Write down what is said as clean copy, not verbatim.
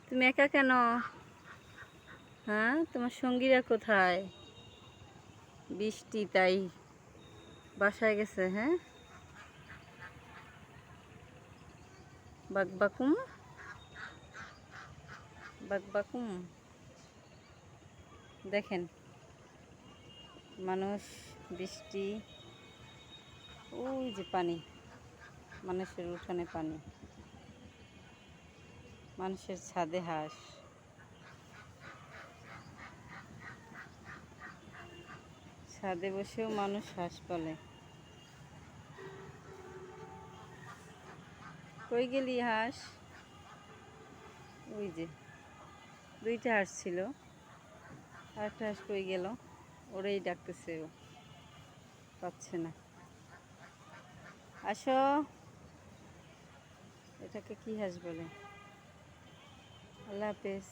তুমি একা কেন? হ্যাঁ, তোমার সঙ্গীরা কোথায়? বৃষ্টি তাই বাসায় গেছে। হ্যাঁ, বাকবাকুম বাকবাকুম। দেখেন মানুষ, বৃষ্টি, ওই যে পানি, মানুষের উঠানে পানি, মানুষের ছাদে হাঁস, ছাদে বসেও মানুষ হাঁস পালে। কই গেলি হাঁস? ওই যে দুইটা হাঁস ছিল, আরেকটা হাঁস কই গেল? ওরেই ডাকতেছে, ও পাচ্ছে না। আসো। এটাকে কি হাঁস বলে? আল্লাহ হাফেজ।